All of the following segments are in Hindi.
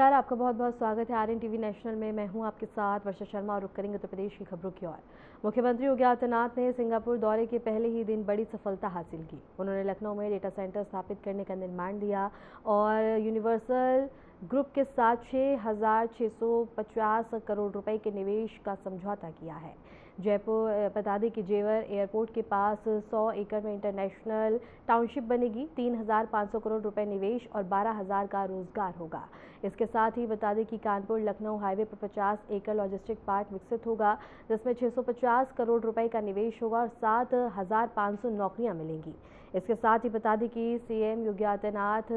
नमस्कार, आपका बहुत बहुत स्वागत है आरएन टीवी नेशनल में। मैं हूं आपके साथ वर्षा शर्मा और रुक करेंगे उत्तर प्रदेश की खबरों की ओर। मुख्यमंत्री योगी आदित्यनाथ ने सिंगापुर दौरे के पहले ही दिन बड़ी सफलता हासिल की। उन्होंने लखनऊ में डेटा सेंटर स्थापित करने का निर्माण दिया और यूनिवर्सल ग्रुप के साथ 6,650 करोड़ रुपए के निवेश का समझौता किया है। जयपुर बता दें कि जेवर एयरपोर्ट के पास 100 एकड़ में इंटरनेशनल टाउनशिप बनेगी। 3,500 करोड़ रुपए निवेश और 12,000 का रोजगार होगा। इसके साथ ही बता दें कि कानपुर लखनऊ हाईवे पर 50 एकड़ लॉजिस्टिक पार्क विकसित होगा, जिसमें 650 करोड़ रुपए का निवेश होगा और 7,500 नौकरियां मिलेंगी। इसके साथ ही बता दें कि सीएम योगी आदित्यनाथ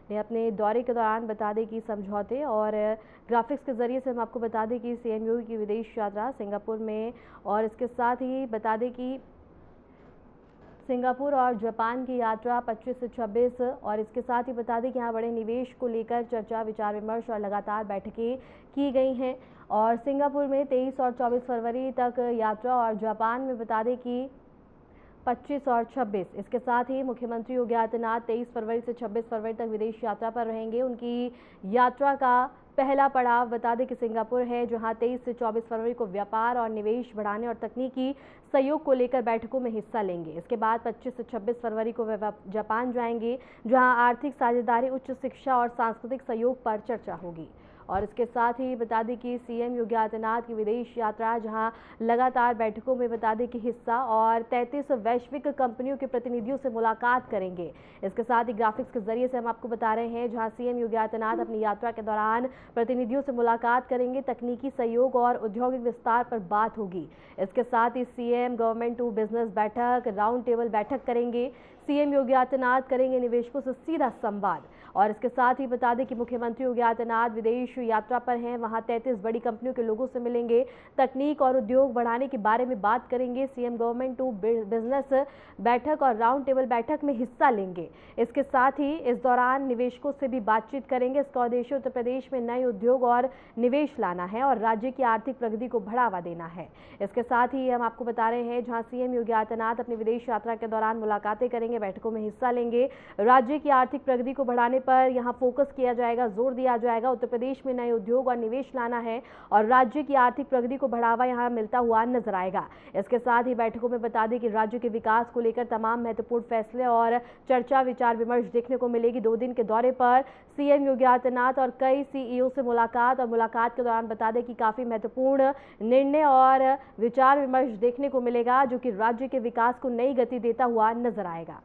ने अपने दौरे के दौरान बता दें कि समझौते और ग्राफिक्स के जरिए से हम आपको बता दें कि सीएम योगी की विदेश यात्रा सिंगापुर में, और इसके साथ ही बता दें कि सिंगापुर और जापान की यात्रा 25 से 26, और इसके साथ ही बता दें कि यहाँ बड़े निवेश को लेकर चर्चा विचार विमर्श और लगातार बैठकें की गई हैं। और सिंगापुर में 23 और 24 फरवरी तक यात्रा और जापान में बता दें कि 25 और 26। इसके साथ ही मुख्यमंत्री योगी आदित्यनाथ 23 फरवरी से 26 फरवरी तक विदेश यात्रा पर रहेंगे। उनकी यात्रा का पहला पड़ाव बता दें कि सिंगापुर है, जहां 23 से 24 फरवरी को व्यापार और निवेश बढ़ाने और तकनीकी सहयोग को लेकर बैठकों में हिस्सा लेंगे। इसके बाद 25 से 26 फरवरी को वे जापान जाएंगे, जहां आर्थिक साझेदारी, उच्च शिक्षा और सांस्कृतिक सहयोग पर चर्चा होगी। और इसके साथ ही बता दें कि सीएम योगी आदित्यनाथ की विदेश यात्रा, जहां लगातार बैठकों में बता दें कि हिस्सा और 33 वैश्विक कंपनियों के प्रतिनिधियों से मुलाकात करेंगे। इसके साथ ही ग्राफिक्स के जरिए से हम आपको बता रहे हैं, जहां सीएम योगी आदित्यनाथ अपनी यात्रा के दौरान प्रतिनिधियों से मुलाकात करेंगे। तकनीकी सहयोग और औद्योगिक विस्तार पर बात होगी। इसके साथ ही सीएम गवर्नमेंट टू बिजनेस बैठक, राउंड टेबल बैठक करेंगे। सीएम योगी आदित्यनाथ करेंगे निवेशकों से सीधा संवाद। और इसके साथ ही बता दें कि मुख्यमंत्री योगी आदित्यनाथ विदेश यात्रा पर हैं, वहां 33 बड़ी कंपनियों के लोगों से मिलेंगे, तकनीक और उद्योग बढ़ाने के बारे में बात करेंगे। सीएम गवर्नमेंट टू बिजनेस बैठक और राउंड टेबल बैठक में हिस्सा लेंगे। इसके साथ ही इस दौरान निवेशकों से भी बातचीत करेंगे। इसका उद्देश्य उत्तर प्रदेश में नए उद्योग और निवेश लाना है और राज्य की आर्थिक प्रगति को बढ़ावा देना है। इसके साथ ही हम आपको बता रहे हैं, जहां सीएम योगी आदित्यनाथ अपनी विदेश यात्रा के दौरान मुलाकातें करेंगे, बैठकों में हिस्सा लेंगे। राज्य की आर्थिक प्रगति को बढ़ाने पर यहां फोकस किया जाएगा, जोर दिया जाएगा। उत्तर प्रदेश में नए उद्योग और निवेश लाना है और राज्य की आर्थिक प्रगति को बढ़ावा यहां मिलता हुआ नजर आएगा। इसके साथ ही बैठकों में बता दें कि राज्य के विकास को लेकर तमाम महत्वपूर्ण फैसले और चर्चा विचार विमर्श देखने को मिलेगी। 2 दिन के दौरे पर सीएम योगी आदित्यनाथ और कई सीईओ से मुलाकात, और मुलाकात के दौरान बता दें कि काफी महत्वपूर्ण निर्णय और विचार विमर्श देखने को मिलेगा, जो कि राज्य के विकास को नई गति देता हुआ नजर आएगा।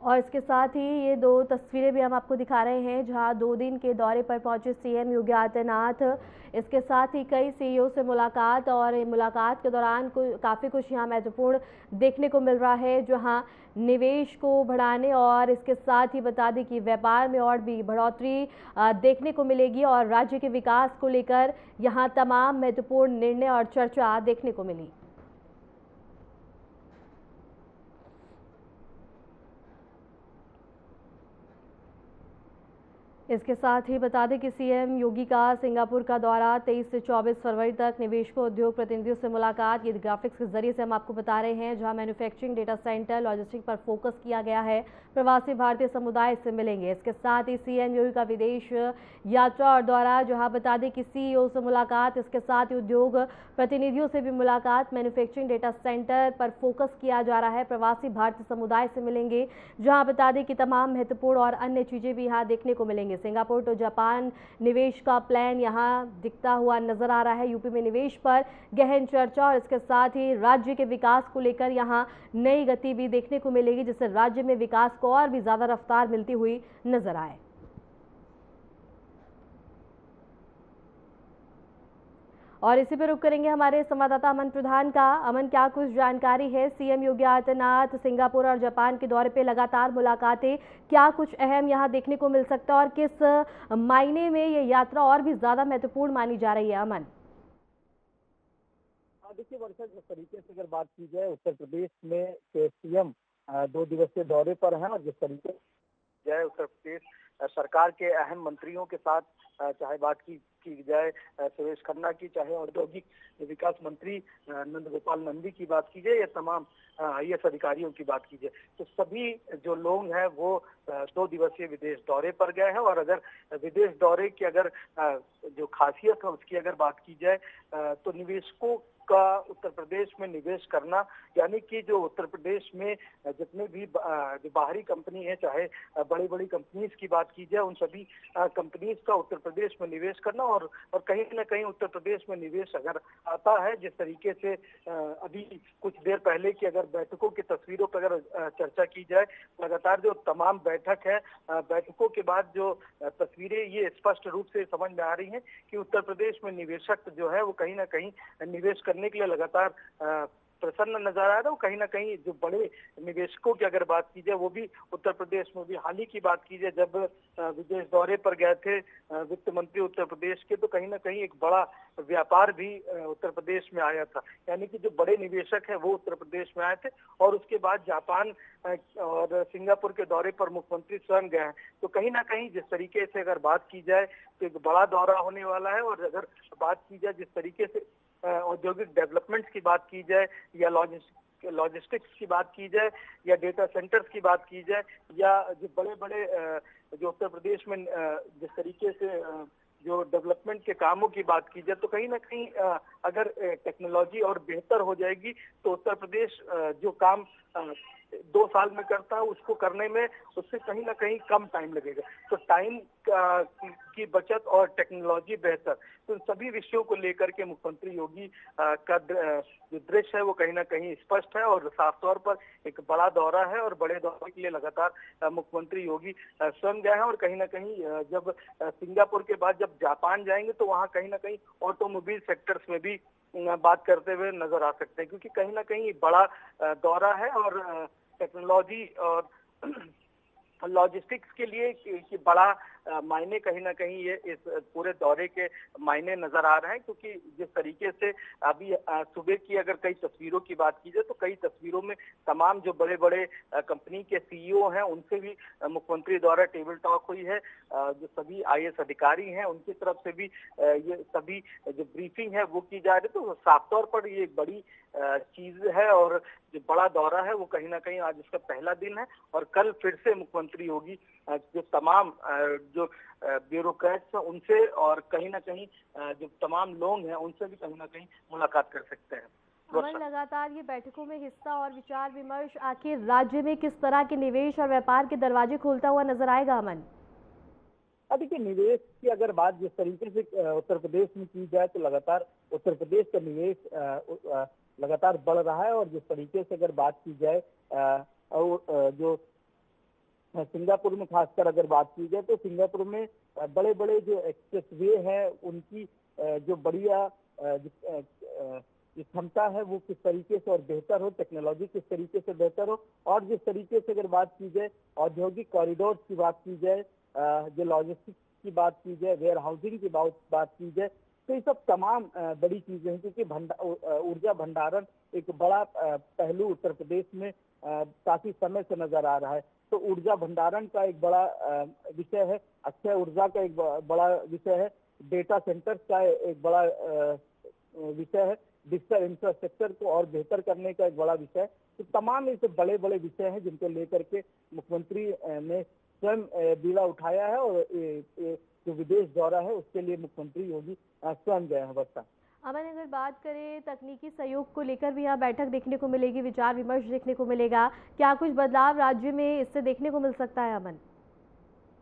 और इसके साथ ही ये 2 तस्वीरें भी हम आपको दिखा रहे हैं, जहां 2 दिन के दौरे पर पहुंचे सीएम योगी आदित्यनाथ। इसके साथ ही कई सीईओ से मुलाकात, और मुलाकात के दौरान काफ़ी कुछ यहाँ महत्वपूर्ण देखने को मिल रहा है, जहां निवेश को बढ़ाने और इसके साथ ही बता दें कि व्यापार में और भी बढ़ोतरी देखने को मिलेगी और राज्य के विकास को लेकर यहाँ तमाम महत्वपूर्ण निर्णय और चर्चा देखने को मिली। इसके साथ ही बता दें कि सीएम योगी का सिंगापुर का दौरा 23 से 24 फरवरी तक, निवेशकों उद्योग प्रतिनिधियों से मुलाकात। ये ग्राफिक्स के जरिए से हम आपको बता रहे हैं, जहां मैन्युफैक्चरिंग, डेटा सेंटर, लॉजिस्टिक पर फोकस किया गया है। प्रवासी भारतीय समुदाय से मिलेंगे। इसके साथ ही सीएम योगी का विदेश यात्रा और दौरा, जहां बता दें कि सीईओ से मुलाकात, इसके साथ ही उद्योग प्रतिनिधियों से भी मुलाकात। मैन्युफैक्चरिंग, डेटा सेंटर पर फोकस किया जा रहा है। प्रवासी भारतीय समुदाय से मिलेंगे, जहां बता दें कि तमाम महत्वपूर्ण और अन्य चीजें भी यहाँ देखने को मिलेंगे। सिंगापुर तो जापान निवेश का प्लान यहां दिखता हुआ नजर आ रहा है। यूपी में निवेश पर गहन चर्चा, और इसके साथ ही राज्य के विकास को लेकर यहां नई गति भी देखने को मिलेगी, जिससे राज्य में विकास को और भी ज्यादा रफ्तार मिलती हुई नजर आए। और इसी पर रुक करेंगे हमारे संवाददाता अमन प्रधान का। अमन, क्या कुछ जानकारी है? सीएम योगी आदित्यनाथ सिंगापुर और जापान के दौरे पे लगातार मुलाकातें, क्या कुछ अहम यहां देखने को मिल सकता है और किस मायने में ये यात्रा और भी ज्यादा महत्वपूर्ण मानी जा रही है? अमन, देखिए वर्षा, जिस तरीके से अगर बात की जाए उत्तर प्रदेश में के सीएम 2 दिवसीय दौरे पर हैं, और जिस तरीके से जाए उत्तर प्रदेश सरकार के अहम मंत्रियों के साथ चाहे बात की जाए सुरेश खन्ना की, चाहे औद्योगिक विकास मंत्री नंद गोपाल नंदी की बात की जाए या तमाम IAS अधिकारियों की बात की जाए, तो सभी जो लोग हैं वो 2 दिवसीय विदेश दौरे पर गए हैं। और अगर विदेश दौरे की अगर जो खासियत है उसकी अगर बात की जाए तो निवेशकों का उत्तर प्रदेश में निवेश करना, यानी कि जो उत्तर प्रदेश में जितने भी जो बाहरी कंपनी है, चाहे बड़ी बड़ी कंपनीज की बात की जाए, उन सभी कंपनीज का उत्तर प्रदेश में निवेश करना और कहीं न कहीं उत्तर प्रदेश में निवेश अगर आता है, जिस तरीके से अभी कुछ देर पहले की अगर बैठकों की तस्वीरों पर अगर चर्चा की जाए, लगातार जो तमाम बैठक है, बैठकों के बाद जो तस्वीरें ये स्पष्ट रूप से समझ में आ रही हैं कि उत्तर प्रदेश में निवेशक जो है वो कहीं ना कहीं निवेश करने के लिए लगातार प्रसन्न नजर आ रहा है। कहीं ना कहीं जो बड़े निवेशकों की अगर बात की जाए वो भी उत्तर प्रदेश में भी, हाल ही की बात की जाए जब विदेश दौरे पर गए थे वित्त मंत्री उत्तर प्रदेश के, तो कहीं ना कहीं एक बड़ा व्यापार भी उत्तर प्रदेश में आया था, यानी कि जो बड़े निवेशक है वो उत्तर प्रदेश में आए थे। और उसके बाद जापान और सिंगापुर के दौरे पर मुख्यमंत्री स्वयं गए हैं। तो कहीं ना कहीं जिस तरीके से अगर बात की जाए तो एक बड़ा दौरा होने वाला है। और अगर बात की जाए जिस तरीके से औद्योगिक डेवलपमेंट्स की बात की जाए या लॉजिस्टिक्स की बात की जाए या डेटा सेंटर्स की बात की जाए या जो बड़े बड़े जो उत्तर प्रदेश में जिस तरीके से जो डेवलपमेंट के कामों की बात की जाए, तो कहीं ना कहीं अगर टेक्नोलॉजी और बेहतर हो जाएगी तो उत्तर प्रदेश जो काम 2 साल में करता है उसको करने में उससे कहीं ना कहीं कम टाइम लगेगा। तो टाइम की बचत और टेक्नोलॉजी बेहतर, तो सभी विषयों को लेकर के मुख्यमंत्री योगी का जो दृश्य है वो कहीं ना कहीं स्पष्ट है और साफ तौर पर एक बड़ा दौरा है। और बड़े दौरे के लिए लगातार मुख्यमंत्री योगी स्वयं गए हैं। और कहीं ना कहीं जब सिंगापुर के बाद जब जापान जाएंगे तो वहाँ कहीं ना कहीं ऑटोमोबाइल सेक्टर्स में भी बात करते हुए नजर आ सकते हैं, क्योंकि कहीं ना कहीं बड़ा दौरा है और टेक्नोलॉजी और लॉजिस्टिक्स के लिए कि बड़ा मायने कहीं ना कहीं ये इस पूरे दौरे के मायने नजर आ रहे हैं। क्योंकि जिस तरीके से अभी सुबह की अगर कई तस्वीरों की बात की जाए तो कई तस्वीरों में तमाम जो बड़े बड़े कंपनी के CEO हैं उनसे भी मुख्यमंत्री द्वारा टेबल टॉक हुई है। जो सभी IAS अधिकारी हैं उनकी तरफ से भी ये सभी जो ब्रीफिंग है वो की जा रही है। तो साफ तौर पर ये एक बड़ी चीज है और जो बड़ा दौरा है वो कहीं ना कहीं आज इसका पहला दिन है। और कल फिर से मुख्यमंत्री योगी जो तमाम जो ब्यूरोक्रेट्स हैं उनसे और कहीं ना कहीं जो तमाम लोग हैं उनसे भी कहीं ना कहीं मुलाकात कर सकते हैं। अमन, लगातार ये बैठकों में हिस्सा और विचार विमर्श आखिर राज्य में किस तरह के निवेश और व्यापार के दरवाजे खोलता हुआ नजर आएगा? अमन, देखिए, निवेश की अगर बात जिस तरीके से उत्तर प्रदेश में की जाए तो लगातार उत्तर प्रदेश का निवेश लगातार बढ़ रहा है। और जिस तरीके से अगर बात की जाए और जो सिंगापुर में खासकर अगर बात की जाए तो सिंगापुर में बड़े बड़े जो एक्सप्रेसवे हैं उनकी जो बढ़िया क्षमता है वो किस तरीके से और बेहतर हो, टेक्नोलॉजी किस तरीके से बेहतर हो। और जिस तरीके से अगर बात की जाए औद्योगिक कॉरिडोर की बात की जाए, जो लॉजिस्टिक्स की बात की जाए, वेयर हाउसिंग की बात की जाए, तो ये सब तमाम बड़ी चीजें हैं। क्योंकि ऊर्जा भंडारण एक बड़ा पहलू उत्तर प्रदेश में काफी समय से नजर आ रहा है। तो ऊर्जा भंडारण का एक बड़ा विषय है, अक्षय ऊर्जा का एक बड़ा विषय है, डेटा सेंटर्स का एक बड़ा विषय है, डिजिटल इंफ्रास्ट्रक्चर को और बेहतर करने का एक बड़ा विषय है। तो तमाम ऐसे बड़े बड़े विषय हैं जिनको लेकर के मुख्यमंत्री ने स्वयं बीड़ा उठाया है। और जो विदेश दौरा है उसके लिए मुख्यमंत्री योगी स्वयं गए हैं। वर्षा, अमन, अगर बात करें तकनीकी सहयोग को लेकर भी यहाँ बैठक देखने को मिलेगी, विचार विमर्श देखने को मिलेगा, क्या कुछ बदलाव राज्य में इससे देखने को मिल सकता है? अमन,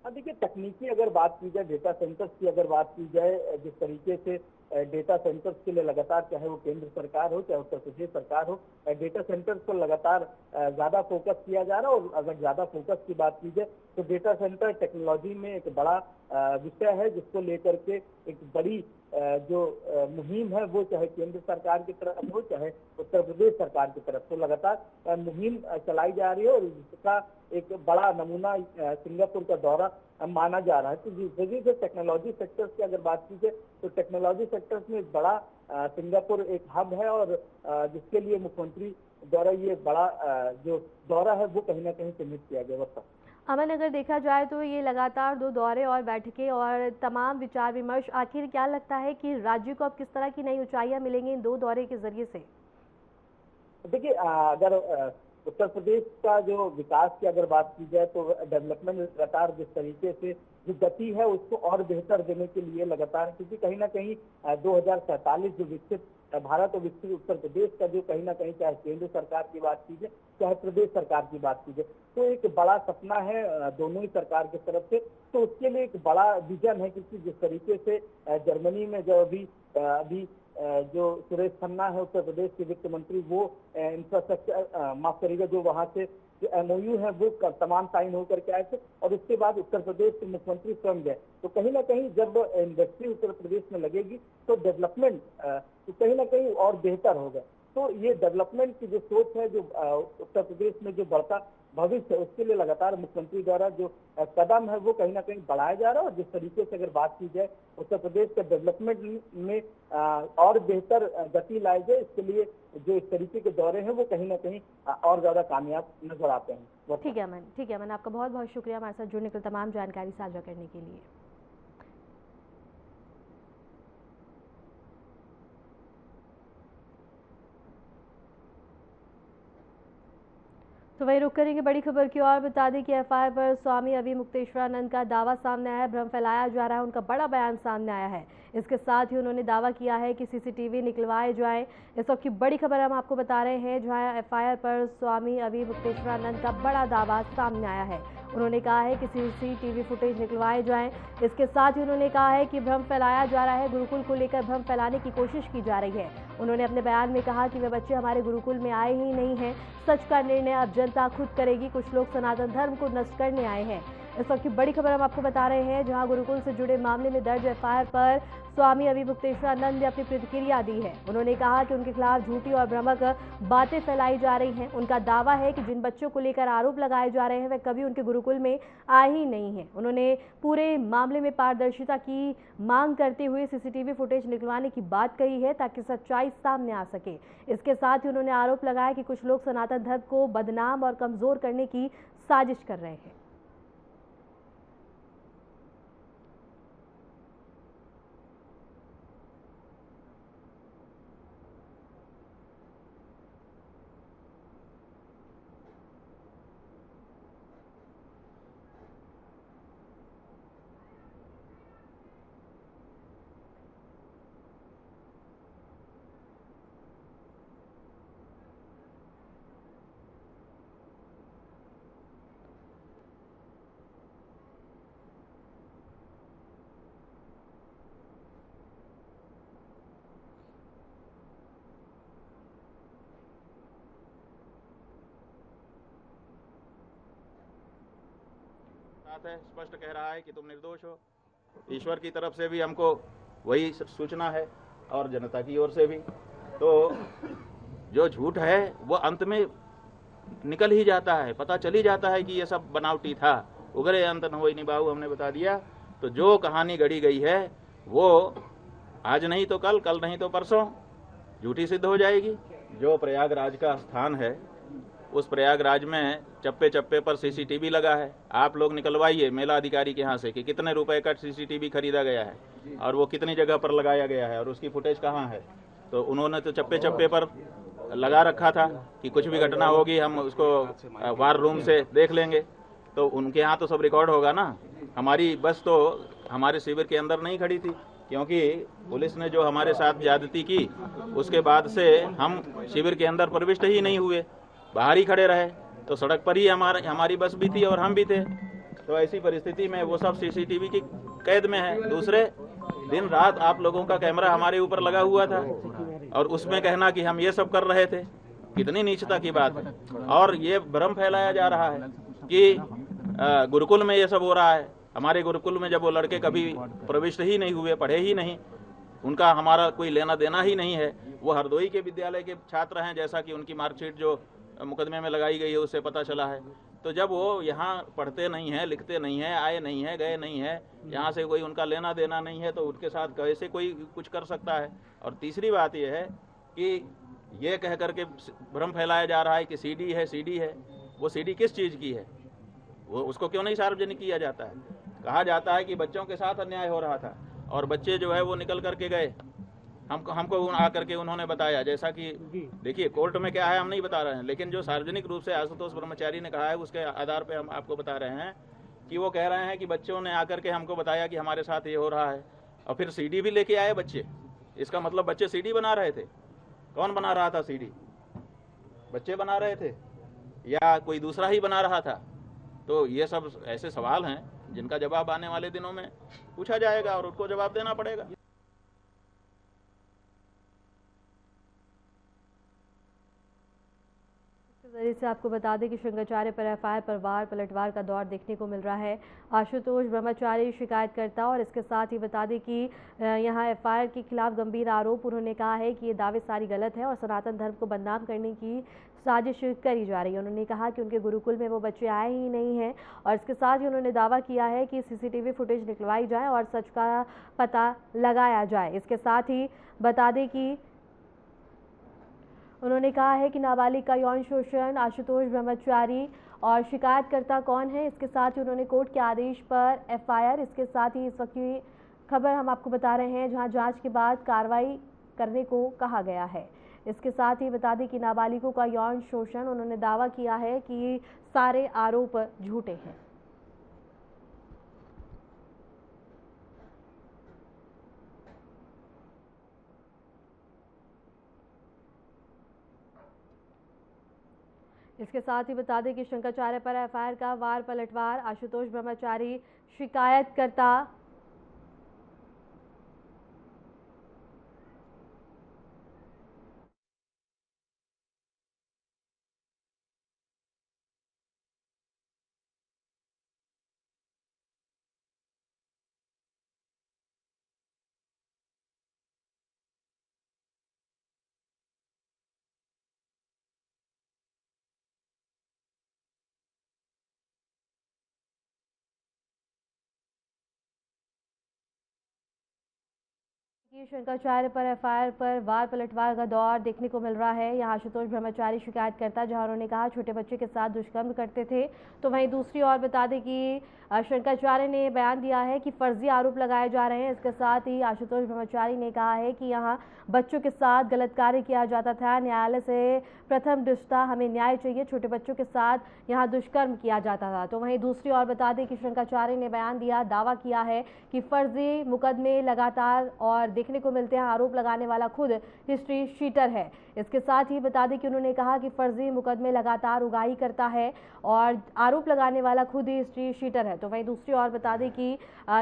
देखिए, तकनीकी अगर बात की जाए, डेटा सेंटर्स की अगर बात की जाए, जिस तरीके से डेटा सेंटर्स के लिए लगातार चाहे वो केंद्र सरकार हो चाहे उत्तर प्रदेश सरकार हो, डेटा सेंटर्स पर लगातार ज्यादा फोकस किया जा रहा है। और अगर ज्यादा फोकस की बात की जाए तो डेटा सेंटर टेक्नोलॉजी में एक बड़ा विषय है जिसको लेकर के एक बड़ी जो मुहिम है वो चाहे केंद्र सरकार की तरफ हो चाहे उत्तर प्रदेश सरकार की तरफ, तो लगातार मुहिम चलाई जा रही है। और इसका एक बड़ा नमूना सिंगापुर का दौरा माना जा रहा है। तो जिस वजह से टेक्नोलॉजी सेक्टर्स की अगर बात की जाए तो टेक्नोलॉजी सेक्टर्स में एक बड़ा सिंगापुर एक हब है। और जिसके लिए मुख्यमंत्री द्वारा ये बड़ा जो दौरा है वो कहीं ना कहीं चिन्हित किया गया। बस अमन, अगर देखा जाए तो ये लगातार 2 दौरे और बैठकें और तमाम विचार विमर्श, आखिर क्या लगता है कि राज्य को अब किस तरह की नई ऊंचाइयां मिलेंगी इन 2 दौरे के जरिए से? देखिए, अगर उत्तर प्रदेश का जो विकास की अगर बात की जाए तो डेवलपमेंट लगातार जिस तरीके से जो गति है उसको और बेहतर देने के लिए लगातार, क्योंकि कहीं ना कहीं 2047 जो विकसित भारत और विकसित उत्तर प्रदेश का जो कहीं ना कहीं चाहे केंद्र सरकार की बात कीजिए चाहे प्रदेश सरकार की बात कीजिए तो एक बड़ा सपना है दोनों ही सरकार की तरफ से। तो उसके लिए एक बड़ा विजन है, क्योंकि जिस तरीके से जर्मनी में जो अभी जो सुरेश खन्ना है उत्तर प्रदेश के वित्त मंत्री, वो इंफ्रास्ट्रक्चर माफ करिएगा जो वहां से जो MOU है वो तमाम साइन होकर के आए थे और उसके बाद उत्तर प्रदेश के मुख्यमंत्री स्वयं गए। तो कहीं ना कहीं जब इंडस्ट्री उत्तर प्रदेश में लगेगी तो डेवलपमेंट तो कहीं ना कहीं और बेहतर होगा। तो ये डेवलपमेंट की जो सोच है, जो उत्तर प्रदेश में जो बढ़ता भविष्य है, उसके लिए लगातार मुख्यमंत्री द्वारा जो कदम है वो कहीं ना कहीं बढ़ाया जा रहा है। और जिस तरीके से अगर बात की जाए उत्तर प्रदेश के डेवलपमेंट में और बेहतर गति लाई जाए, इसके लिए जो इस तरीके के दौरे हैं वो कहीं ना कहीं और ज्यादा कामयाब नजर आते हैं। ठीक है अमन, आपका बहुत बहुत शुक्रिया हमारे साथ जुड़ने के लिए, तमाम जानकारी साझा करने के लिए। तो वही रुक करेंगे बड़ी खबर की और। बता दें कि FIR पर स्वामी अविमुक्तेश्वरानंद का दावा सामने आया है, भ्रम फैलाया जा रहा है, उनका बड़ा बयान सामने आया है। इसके साथ ही उन्होंने दावा किया है कि CCTV निकलवाए जाएं। इस वक्त की बड़ी खबर हम आपको बता रहे हैं, जहां FIR पर स्वामी अविमुक्तेश्वरानंद का बड़ा दावा सामने आया है। उन्होंने कहा है कि CCTV फुटेज निकलवाए जाएं। इसके साथ ही उन्होंने कहा है कि भ्रम फैलाया जा रहा है, गुरुकुल को लेकर भ्रम फैलाने की कोशिश की जा रही है। उन्होंने अपने बयान में कहा कि वे बच्चे हमारे गुरुकुल में आए ही नहीं हैं, सच का निर्णय अब जनता खुद करेगी, कुछ लोग सनातन धर्म को नष्ट करने आए हैं। इस वक्त की बड़ी खबर हम आपको बता रहे हैं, जहां गुरुकुल से जुड़े मामले में दर्ज FIR पर स्वामी अविमुक्तेश्वरानंद ने अपनी प्रतिक्रिया दी है। उन्होंने कहा कि उनके खिलाफ झूठी और भ्रामक बातें फैलाई जा रही हैं। उनका दावा है कि जिन बच्चों को लेकर आरोप लगाए जा रहे हैं वे कभी उनके गुरुकुल में आए ही नहीं हैं। उन्होंने पूरे मामले में पारदर्शिता की मांग करते हुए CCTV फुटेज निकलवाने की बात कही है, ताकि सच्चाई सामने आ सके। इसके साथ ही उन्होंने आरोप लगाया कि कुछ लोग सनातन धर्म को बदनाम और कमजोर करने की साजिश कर रहे हैं। है, स्पष्ट कह रहा है कि तुम निर्दोष हो। ईश्वर की तरफ से भी हमको वही सूचना है और जनता की ओर से भी। तो जो झूठ है वो अंत में निकल ही जाता है, पता चल ही जाता है कि ये सब बनावटी था। उगरे अंत न होई निभाऊ, हमने बता दिया। तो जो कहानी गढ़ी गई है वो आज नहीं तो कल, कल नहीं तो परसों झूठी सिद्ध हो जाएगी। जो प्रयागराज का स्थान है उस प्रयागराज में चप्पे चप्पे पर CCTV लगा है। आप लोग निकलवाइए मेला अधिकारी के यहाँ से कि कितने रुपए का CCTV खरीदा गया है और वो कितनी जगह पर लगाया गया है और उसकी फुटेज कहाँ है। तो उन्होंने तो चप्पे चप्पे पर लगा रखा था कि कुछ भी घटना होगी हम उसको वार रूम से देख लेंगे। तो उनके यहाँ तो सब रिकॉर्ड होगा ना। हमारी बस तो हमारे शिविर के अंदर नहीं खड़ी थी, क्योंकि पुलिस ने जो हमारे साथ ज्यादती की उसके बाद से हम शिविर के अंदर प्रविष्ट ही नहीं हुए, बाहर ही खड़े रहे। तो सड़क पर ही हमारी बस भी थी और हम भी थे। तो ऐसी परिस्थिति में वो सब CCTV की कैद में है। दूसरे दिन रात आप लोगों का कैमरा हमारे ऊपर लगा हुआ था और उसमें कहना कि हम ये सब कर रहे थे, कितनी नीचता की बात है। और ये भ्रम फैलाया जा रहा है कि गुरुकुल में ये सब हो रहा है। हमारे गुरुकुल में जब वो लड़के कभी प्रविष्ट ही नहीं हुए, पढ़े ही नहीं, उनका हमारा कोई लेना देना ही नहीं है। वो हरदोई के विद्यालय के छात्र हैं, जैसा कि उनकी मार्कशीट जो मुकदमे में लगाई गई है उससे पता चला है। तो जब वो यहाँ पढ़ते नहीं हैं, लिखते नहीं हैं, आए नहीं हैं, गए नहीं हैं, यहाँ से कोई उनका लेना देना नहीं है, तो उनके साथ कैसे कोई कुछ कर सकता है। और तीसरी बात यह है कि ये कह करके भ्रम फैलाया जा रहा है कि सीडी है, सीडी है। वो सीडी किस चीज़ की है, वो उसको क्यों नहीं सार्वजनिक किया जाता है? कहा जाता है कि बच्चों के साथ अन्याय हो रहा था और बच्चे जो है वो निकल करके गए, हमको आकर के उन्होंने बताया। जैसा कि देखिए कोर्ट में क्या है हम नहीं बता रहे हैं, लेकिन जो सार्वजनिक रूप से आशुतोष ब्रह्मचारी ने कहा है उसके आधार पर हम आपको बता रहे हैं कि वो कह रहे हैं कि बच्चों ने आकर के हमको बताया कि हमारे साथ ये हो रहा है, और फिर सीडी भी लेके आए बच्चे। इसका मतलब बच्चे सीडी बना रहे थे। कौन बना रहा था सीडी? बच्चे बना रहे थे या कोई दूसरा ही बना रहा था? तो ये सब ऐसे सवाल हैं जिनका जवाब आने वाले दिनों में पूछा जाएगा और उसको जवाब देना पड़ेगा। जरिए से आपको बता दें कि शंकराचार्य पर एफआईआर पर वार पलटवार का दौर देखने को मिल रहा है। आशुतोष ब्रह्मचारी शिकायतकर्ता, और इसके साथ ही बता दें कि यहां एफआईआर के खिलाफ गंभीर आरोप उन्होंने कहा है कि ये दावे सारी गलत है और सनातन धर्म को बदनाम करने की साजिश करी जा रही है। उन्होंने कहा कि उनके गुरुकुल में वो बच्चे आए ही नहीं हैं, और इसके साथ ही उन्होंने दावा किया है कि सीसीटीवी फुटेज निकलवाई जाए और सच का पता लगाया जाए। इसके साथ ही बता दें कि उन्होंने कहा है कि नाबालिग का यौन शोषण आशुतोष ब्रह्मचारी और शिकायतकर्ता कौन है, इसके साथ ही उन्होंने कोर्ट के आदेश पर एफआईआर, इसके साथ ही इस वक्त की खबर हम आपको बता रहे हैं जहां जांच के बाद कार्रवाई करने को कहा गया है। इसके साथ ही बता दें कि नाबालिगों का यौन शोषण, उन्होंने दावा किया है कि सारे आरोप झूठे हैं। इसके साथ ही बता दें कि शंकराचार्य पर एफआईआर का वार पलटवार, आशुतोष ब्रह्मचारी शिकायतकर्ता शंकराचार्य पर एफआईआर पर वार पलटवार का दौर देखने को मिल रहा है। यहाँ आशुतोष ब्रह्मचारी शिकायतकर्ता, जहां उन्होंने कहा छोटे बच्चे के साथ दुष्कर्म करते थे, तो वहीं दूसरी ओर बता दें कि शंकराचार्य ने बयान दिया है कि फर्जी आरोप लगाए जा रहे हैं। इसके साथ ही आशुतोष ब्रह्मचारी ने कहा है कि यहाँ बच्चों के साथ गलत कार्य किया जाता था, न्यायालय से प्रथम दृष्टया हमें न्याय चाहिए, छोटे बच्चों के साथ यहाँ दुष्कर्म किया जाता था। तो वहीं दूसरी ओर बता दें कि शंकराचार्य ने बयान दिया, दावा किया है कि फर्जी मुकदमे लगातार और देखने को मिलते हैं। आरोप लगाने वाला खुद हिस्ट्री शीटर है। इसके साथ ही बता दें कि उन्होंने कहा कि फर्जी मुकदमे लगातार उगाही करता है और आरोप लगाने वाला खुद ही हिस्ट्री शीटर है। तो वहीं दूसरी ओर बता दें कि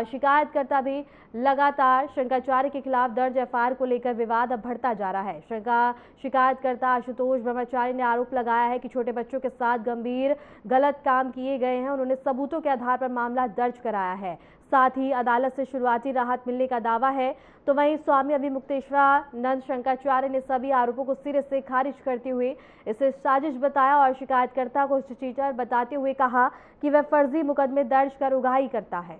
शिकायतकर्ता भी लगातार शंकराचार्य के खिलाफ दर्ज एफआईआर को लेकर विवाद अब बढ़ता जा रहा है। शिकायतकर्ता आशुतोष ब्रह्मचारी ने आरोप लगाया है कि छोटे बच्चों के साथ गंभीर गलत काम किए गए हैं। उन्होंने सबूतों के आधार पर मामला दर्ज कराया है। साथ ही अदालत से शुरुआती राहत मिलने का दावा है। तो वहीं स्वामी अभिमुक्तेश्वरानंद शंकराचार्य ने सभी आरोपों को सिरे से खारिज करते हुए इसे साजिश बताया और शिकायतकर्ता को चीटर बताते हुए कहा कि वह फर्जी मुकदमे दर्ज कर उगाही करता है।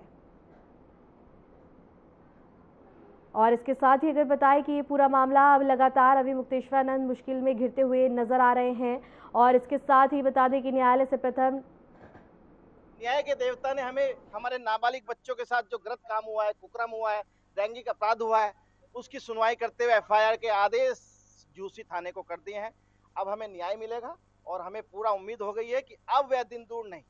और इसके साथ ही अगर बताएं कि ये पूरा मामला अब लगातार अभिमुक्तेश्वरानंद मुश्किल में घिरते हुए नजर आ रहे हैं। और इसके साथ ही बता दें कि न्यायालय से प्रथम न्याय के देवता ने हमें हमारे नाबालिग बच्चों के साथ जो गलत काम हुआ है, कुकर्म हुआ है, लैंगिक अपराध हुआ है, उसकी सुनवाई करते हुए एफआईआर के आदेश झूसी थाने को कर दिए हैं। अब हमें न्याय मिलेगा और हमें पूरा उम्मीद हो गई है कि अब वह दिन दूर नहीं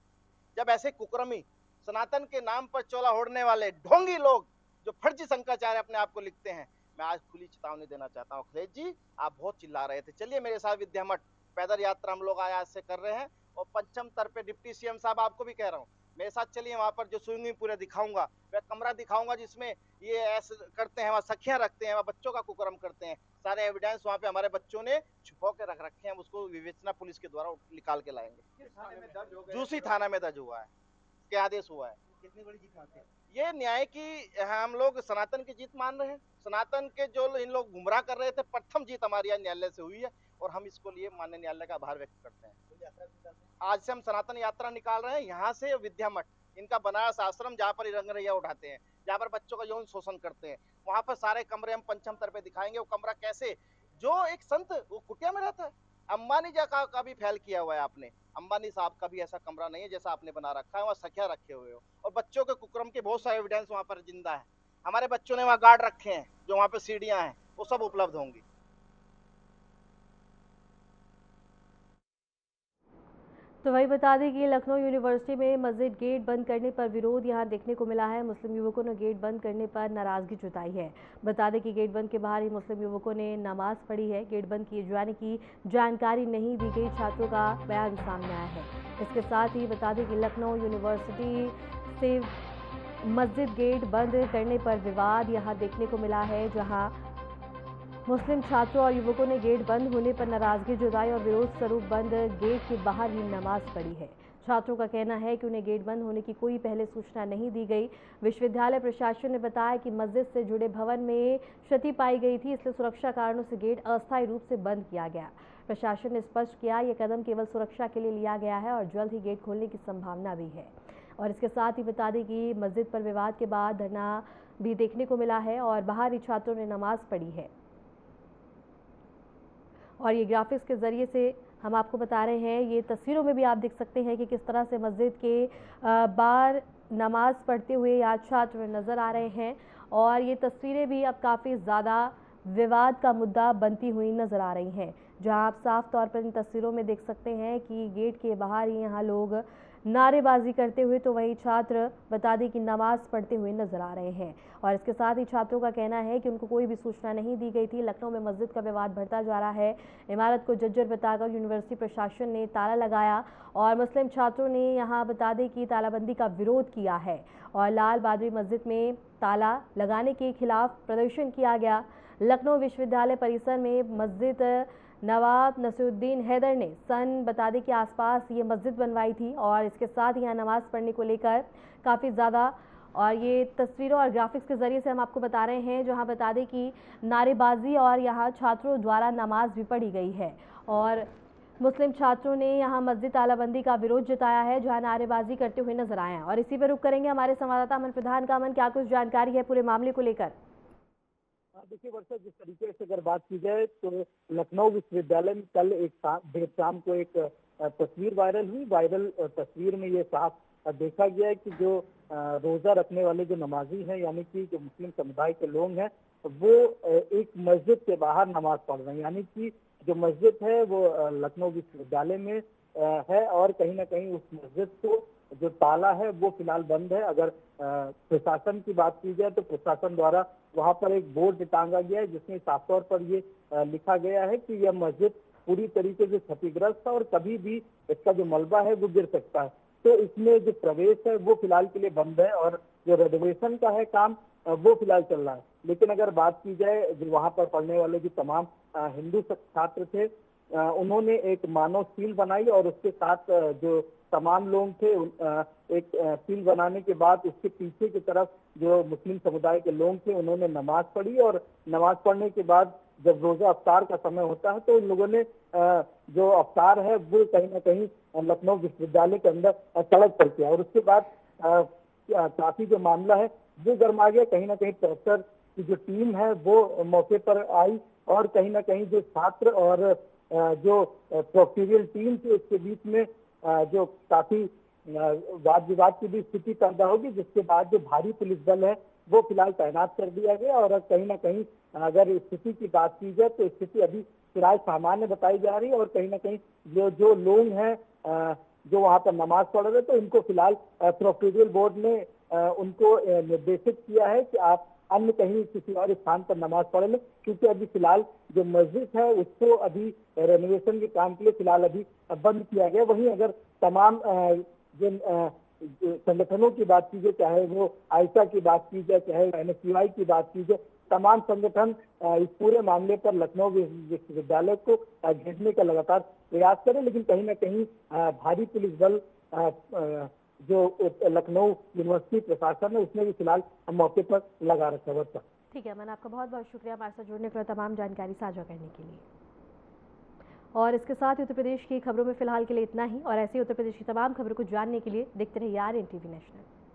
जब ऐसे कुकर्मी, सनातन के नाम पर चोला ओढ़ने वाले ढोंगी लोग जो फर्जी शंकराचार्य अपने आप को लिखते हैं, मैं आज खुली चेतावनी देना चाहता हूँ। अखिलेश जी, आप बहुत चिल्ला रहे थे, चलिए मेरे साथ विद्या मठ पैदल यात्रा हम लोग आज से कर रहे हैं और पंचम तर पे डिप्टी सीएम साहब आपको भी कह रहा हूँ, मेरे साथ चलिए। वहां पर जो स्विमिंग पूल दिखाऊंगा, वह कमरा दिखाऊंगा जिसमें ये ऐसे करते हैं, वहाँ सखियां रखते हैं, वहाँ बच्चों का कुकर्म करते हैं। सारे एविडेंस वहाँ पे हमारे बच्चों ने छुपा के रख रखे हैं, उसको विवेचना पुलिस के द्वारा निकाल के लाएंगे। जूसी थाना में दर्ज हुआ है, क्या आदेश हुआ है। कितनी बड़ी जीत मानते हैं? ये न्याय की हम लोग सनातन की जीत मान रहे हैं। सनातन के जो इन लोग गुमराह कर रहे थे, प्रथम जीत हमारी यहाँ न्यायालय से हुई है और हम इसको लिए माननीय न्यायालय का आभार व्यक्त करते हैं। आज से हम सनातन यात्रा निकाल रहे हैं यहाँ से विद्या मठ, इनका बनारस आश्रम जहाँ पर रंगरैया उठाते हैं, जहाँ पर बच्चों का यौन शोषण करते हैं, वहां पर सारे कमरे हम पंचम तर पे दिखाएंगे। वो कमरा कैसे जो एक संत वो कुटिया में रहता है। अंबानी जी का भी फैल किया हुआ है आपने। अंबानी साहब का भी ऐसा कमरा नहीं है जैसा आपने बना रखा है, वहाँ सखिया रखे हुए हो, और बच्चों के कुकर्म के बहुत सारे एविडेंस वहाँ पर जिंदा है। हमारे बच्चों ने वहाँ गार्ड रखे हैं, जो वहाँ पे सीढ़ियां हैं वो सब उपलब्ध होंगी। तो वही बता दें कि लखनऊ यूनिवर्सिटी में मस्जिद गेट बंद करने पर विरोध यहां देखने को मिला है। मुस्लिम युवकों ने गेट बंद करने पर नाराजगी जताई है। बता दें कि गेट बंद के बाहर ही मुस्लिम युवकों ने नमाज पढ़ी है। गेट बंद किए जाने की जानकारी नहीं दी गई, छात्रों का बयान सामने आया है। इसके साथ ही बता दें कि लखनऊ यूनिवर्सिटी से मस्जिद गेट बंद करने पर विवाद यहां देखने को मिला है, जहां मुस्लिम छात्रों और युवकों ने गेट बंद होने पर नाराजगी जताई और विरोध स्वरूप बंद गेट के बाहर ही नमाज पढ़ी है। छात्रों का कहना है कि उन्हें गेट बंद होने की कोई पहले सूचना नहीं दी गई। विश्वविद्यालय प्रशासन ने बताया कि मस्जिद से जुड़े भवन में क्षति पाई गई थी, इसलिए सुरक्षा कारणों से गेट अस्थायी रूप से बंद किया गया। प्रशासन ने स्पष्ट किया यह कदम केवल सुरक्षा के लिए लिया गया है और जल्द ही गेट खोलने की संभावना भी है। और इसके साथ ही बता दें कि मस्जिद पर विवाद के बाद धरना भी देखने को मिला है और बाहर ही छात्रों ने नमाज पढ़ी है। और ये ग्राफिक्स के ज़रिए से हम आपको बता रहे हैं, ये तस्वीरों में भी आप देख सकते हैं कि किस तरह से मस्जिद के बाहर नमाज पढ़ते हुए यहाँ छात्र नज़र आ रहे हैं। और ये तस्वीरें भी अब काफ़ी ज़्यादा विवाद का मुद्दा बनती हुई नज़र आ रही हैं, जहां आप साफ तौर पर इन तस्वीरों में देख सकते हैं कि गेट के बाहर ही यहाँ लोग नारेबाजी करते हुए, तो वही छात्र बता दें कि नमाज पढ़ते हुए नजर आ रहे हैं। और इसके साथ ही छात्रों का कहना है कि उनको कोई भी सूचना नहीं दी गई थी। लखनऊ में मस्जिद का विवाद बढ़ता जा रहा है। इमारत को जर्जर बताकर यूनिवर्सिटी प्रशासन ने ताला लगाया और मुस्लिम छात्रों ने यहाँ बता दें कि तालाबंदी का विरोध किया है और लाल बादरी मस्जिद में ताला लगाने के खिलाफ प्रदर्शन किया गया। लखनऊ विश्वविद्यालय परिसर में मस्जिद नवाब नसीरुद्दीन हैदर ने सन बता दें के आसपास ये मस्जिद बनवाई थी और इसके साथ यहाँ नमाज पढ़ने को लेकर काफ़ी ज़्यादा, और ये तस्वीरों और ग्राफिक्स के ज़रिए से हम आपको बता रहे हैं, जहाँ बता दें कि नारेबाजी और यहाँ छात्रों द्वारा नमाज भी पढ़ी गई है। और मुस्लिम छात्रों ने यहाँ मस्जिद तालाबंदी का विरोध जताया है, जहाँ नारेबाजी करते हुए नजर आए हैं। और इसी पर रुख करेंगे हमारे संवाददाता अमन प्रधान का। अमन, क्या कुछ जानकारी है पूरे मामले को लेकर? देखिए वर्षा, जिस तरीके से अगर बात की जाए तो लखनऊ विश्वविद्यालय में कल देर शाम को एक तस्वीर वायरल हुई। वायरल तस्वीर में ये साफ देखा गया है कि जो रोजा रखने वाले जो नमाजी हैं, यानी कि जो मुस्लिम समुदाय के लोग हैं, वो एक मस्जिद के बाहर नमाज पढ़ रहे हैं। यानी कि जो मस्जिद है वो लखनऊ विश्वविद्यालय में है और कहीं ना कहीं उस मस्जिद को जो ताला है वो फिलहाल बंद है। अगर प्रशासन की बात की जाए तो प्रशासन द्वारा वहां पर एक बोर्ड टांगा गया है जिसमें साफ तौर पर ये लिखा गया है कि यह मस्जिद पूरी तरीके से क्षतिग्रस्त है और कभी भी इसका जो मलबा है वो गिर सकता है। तो इसमें जो प्रवेश है वो फिलहाल के लिए बंद है और जो रेनोवेशन का है काम वो फिलहाल चल रहा है। लेकिन अगर बात की जाए जो वहां पर पढ़ने वाले जो तमाम हिंदू छात्र थे, उन्होंने एक मानव सील बनाई और उसके साथ जो तमाम लोग थे एक सील बनाने के बाद उसके पीछे की तरफ जो मुस्लिम समुदाय के लोग थे उन्होंने नमाज पढ़ी और नमाज पढ़ने के बाद जब रोजा अफ्तार का समय होता है तो उन लोगों ने जो अफ्तार है वो कहीं ना कहीं लखनऊ विश्वविद्यालय के अंदर सड़क पर किया और उसके बाद काफी जो मामला है वो गर्मा गया। कहीं ना कहीं प्रेशर की जो टीम है वो मौके पर आई और कहीं ना कहीं जो छात्र और जो प्रोक्टोरियल टीम थी उसके बीच में जो काफी वाद विवाद की भी स्थिति पैदा होगी, जिसके बाद जो भारी पुलिस बल है वो फिलहाल तैनात कर दिया गया। और कहीं ना कहीं अगर स्थिति की बात की जाए तो स्थिति अभी फिलहाल सामान्य बताई जा रही है और कहीं ना कहीं जो लोग हैं जो वहां पर नमाज पढ़ रहे तो उनको फिलहाल प्रोक्टोरियल बोर्ड ने उनको निर्देशित किया है कि आप अन्य कहीं किसी और स्थान पर नमाज पढ़ लें, क्योंकि अभी फिलहाल जो मस्जिद है उसको अभी रेनोवेशन के काम के लिए फिलहाल अभी बंद किया गया। वहीं अगर तमाम जिन संगठनों की बात की जाए, चाहे वो आयसा की बात की जाए, चाहे NSUI की बात की जाए, तमाम संगठन इस पूरे मामले पर लखनऊ विश्वविद्यालय को घेरने का लगातार प्रयास करें, लेकिन कहीं ना कहीं भारी पुलिस बल जो लखनऊ यूनिवर्सिटी प्रशासन है उसने भी फिलहाल मौके पर लगा रखा है। ठीक है अमन, आपका बहुत बहुत शुक्रिया हमारे साथ जुड़ने के लिए, तमाम जानकारी साझा करने के लिए। और इसके साथ उत्तर प्रदेश की खबरों में फिलहाल के लिए इतना ही, और ऐसे उत्तर प्रदेश की तमाम खबरों को जानने के लिए देखते रहिए RNTV नेशनल।